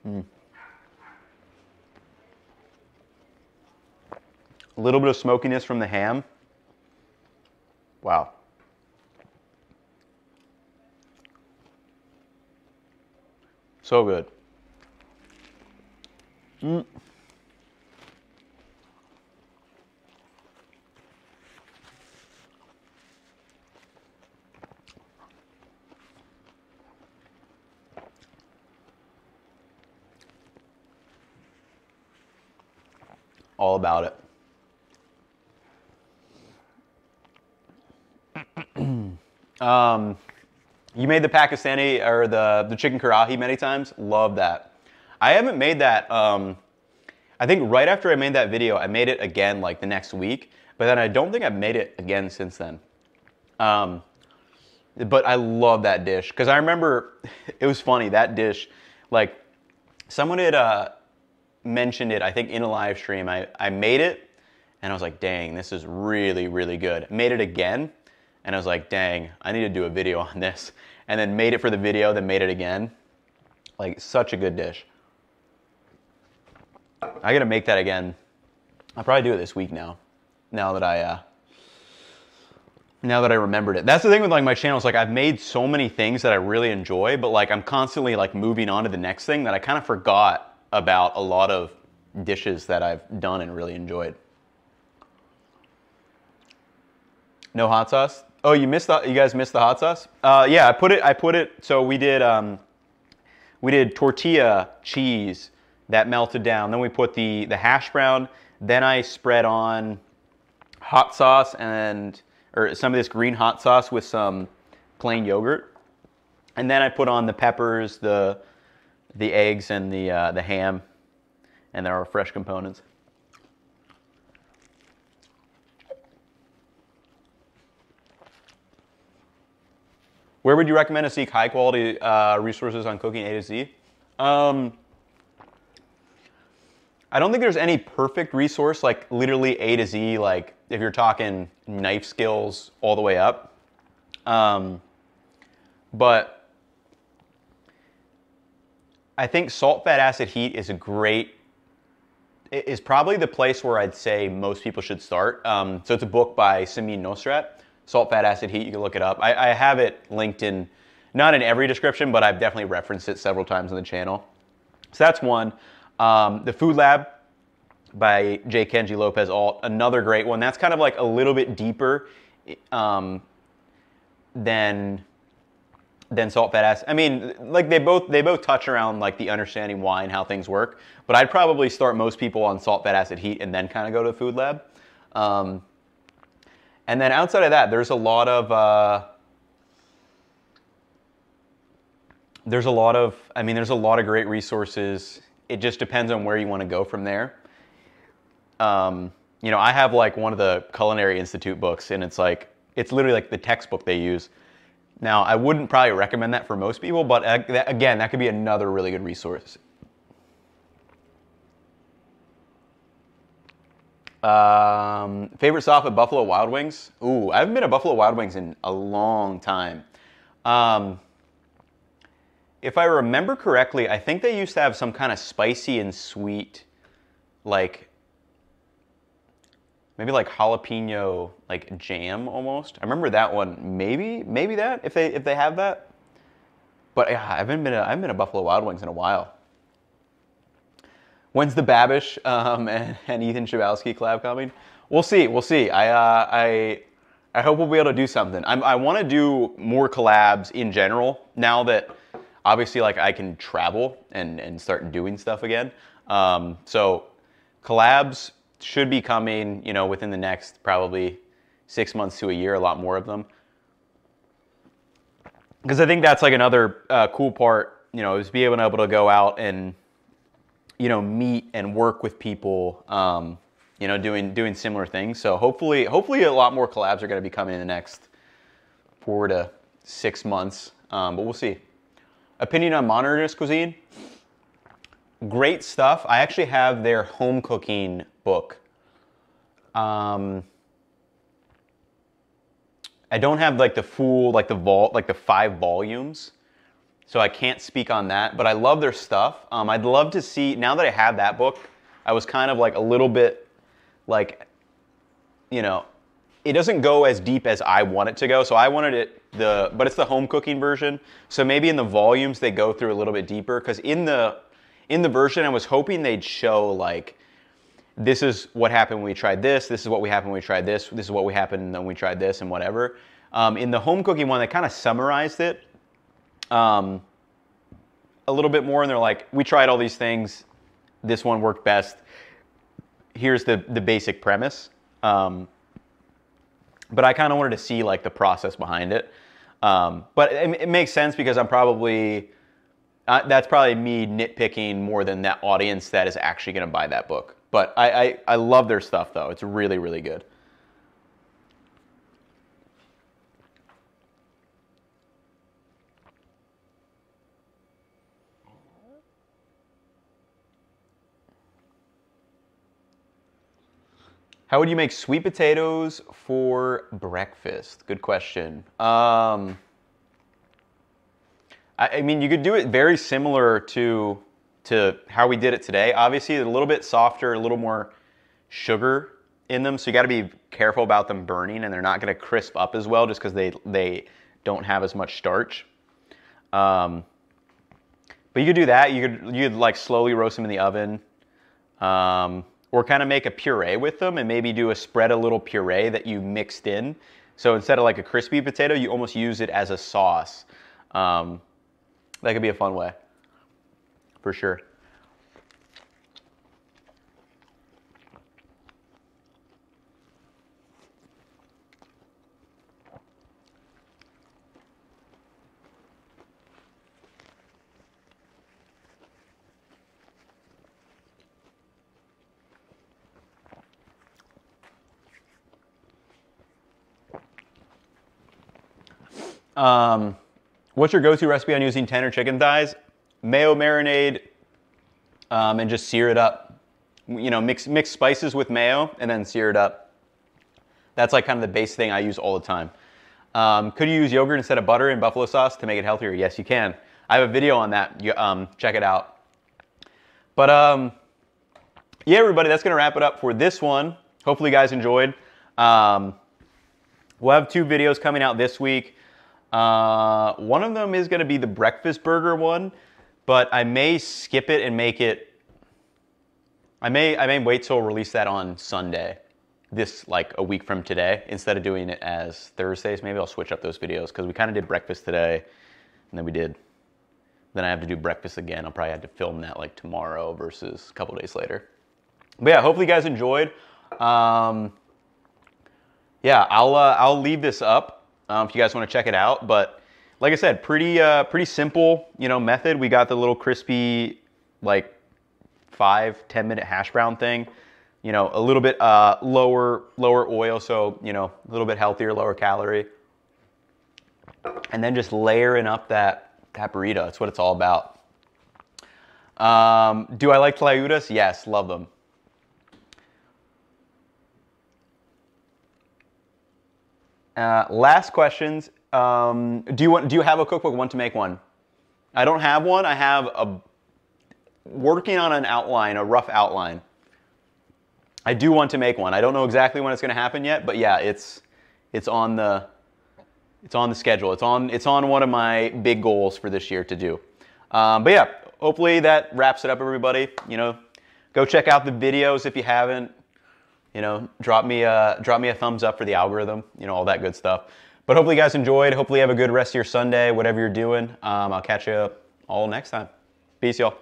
A little bit of smokiness from the ham. Wow. So good. Mm. All about it. You made the Pakistani or the chicken karahi many times. Love that. I haven't made that. I think right after I made that video, I made it again like the next week. But then I don't think I've made it again since then. But I love that dish because I remember it was funny, that dish, like someone had mentioned it, I think in a live stream. I made it and I was like, dang, this is really, really good. Made it again and I was like, dang, I need to do a video on this. And then made it for the video, then made it again. Like such a good dish. I gotta make that again. I'll probably do it this week now that I remembered it. That's the thing with like my channel, is like I've made so many things that I really enjoy, but like I'm constantly like moving on to the next thing that I kind of forgot about a lot of dishes that I've done and really enjoyed. No hot sauce? Oh, you guys missed the hot sauce? Yeah, I put it, so we did tortilla cheese that melted down. Then we put the hash brown. Then I spread on hot sauce or some of this green hot sauce with some plain yogurt. And then I put on the peppers, the eggs, and the ham, and there are fresh components. Where would you recommend to seek high quality resources on cooking A to Z? I don't think there's any perfect resource, like literally A to Z, like if you're talking knife skills all the way up. But I think salt, fat, acid, heat is is probably the place where I'd say most people should start. So it's a book by Samin Nosrat, Salt, Fat, Acid, Heat. You can look it up. I have it linked in, not in every description, but I've definitely referenced it several times on the channel. So that's one. The Food Lab by J. Kenji Lopez Alt, another great one. That's kind of like a little bit deeper than salt, fat, acid. I mean, like they both touch around like the understanding why and how things work. But I'd probably start most people on salt, fat, acid, heat, and then kind of go to the Food Lab. And then outside of that, there's a lot of great resources. It just depends on where you want to go from there. You know, I have like one of the Culinary Institute books, and it's literally like the textbook they use. Now, I wouldn't probably recommend that for most people, but again, that could be another really good resource. Favorite stop at Buffalo Wild Wings? Ooh, I haven't been to Buffalo Wild Wings in a long time. If I remember correctly, I think they used to have some kind of spicy and sweet, like, maybe like jalapeno, like jam almost. I remember that one. Maybe that if they have that. But yeah, I haven't been to Buffalo Wild Wings in a while. When's the Babish and Ethan Chlebowski collab coming? We'll see. We'll see. I hope we'll be able to do something. I want to do more collabs in general now that obviously like I can travel and start doing stuff again. So collabs should be coming, you know, within the next probably 6 months to a year, a lot more of them. Because I think that's like another cool part, you know, is being able to go out and, you know, meet and work with people, you know, doing similar things. So hopefully a lot more collabs are going to be coming in the next 4 to 6 months, but we'll see. Opinion on modernist cuisine? Great stuff. I actually have their home cooking book. I don't have like the full, like the 5 volumes, so I can't speak on that, but I love their stuff. I'd love to see, now that I have that book, I was kind of like a little bit like, you know, it doesn't go as deep as I want it to go. So I wanted it but it's the home cooking version. So maybe in the volumes they go through a little bit deeper, because in the version I was hoping they'd show like, this is what happened when we tried this. This is what we happened when we tried this. This is what we happened when we tried this, and whatever. In the home cooking one, they kind of summarized it a little bit more, and they're like, we tried all these things. This one worked best. Here's the basic premise. But I kind of wanted to see like the process behind it. But it makes sense, because I'm probably, that's probably me nitpicking more than that audience that is actually going to buy that book. But I love their stuff, though. It's really, really good. How would you make sweet potatoes for breakfast? Good question. I mean, you could do it very similar to how we did it today. Obviously, a little bit softer, a little more sugar in them, so you got to be careful about them burning, and they're not going to crisp up as well just because they don't have as much starch. But you could do that. You could like slowly roast them in the oven, or kind of make a puree with them and maybe spread a little puree that you mixed in. So instead of like a crispy potato, you almost use it as a sauce. That could be a fun way, for sure. What's your go-to recipe on using tender chicken thighs? Mayo marinade, and just sear it up. You know, mix spices with mayo and then sear it up. That's like kind of the base thing I use all the time. Could you use yogurt instead of butter and buffalo sauce to make it healthier? Yes, you can. I have a video on that. Check it out. But yeah, everybody, that's going to wrap it up for this one. Hopefully you guys enjoyed. We'll have 2 videos coming out this week. One of them is going to be the breakfast burger one, but I may skip it and make it, I may wait till release that on Sunday, like a week from today, instead of doing it as Thursdays. Maybe I'll switch up those videos, because we kind of did breakfast today, and then I have to do breakfast again. I'll probably have to film that like tomorrow versus a couple days later. But yeah, hopefully you guys enjoyed. Yeah, I'll leave this up if you guys want to check it out. But like I said, pretty simple, method. We got the little crispy, like 5-10 minute hash brown thing. A little bit lower oil, so a little bit healthier, lower calorie. And then just layering up that burrito. That's what it's all about. Do I like tlayudas? Yes, love them. Last questions. Do you have a cookbook? Want to make one? I don't have one. I have working on an outline, a rough outline. I do want to make one. I don't know exactly when it's going to happen yet, but yeah, it's on the schedule. It's on one of my big goals for this year to do. But yeah, hopefully that wraps it up, everybody. Go check out the videos if you haven't. Drop me a thumbs up for the algorithm, all that good stuff. But hopefully you guys enjoyed. Hopefully you have a good rest of your Sunday, whatever you're doing. I'll catch you all next time. Peace, y'all.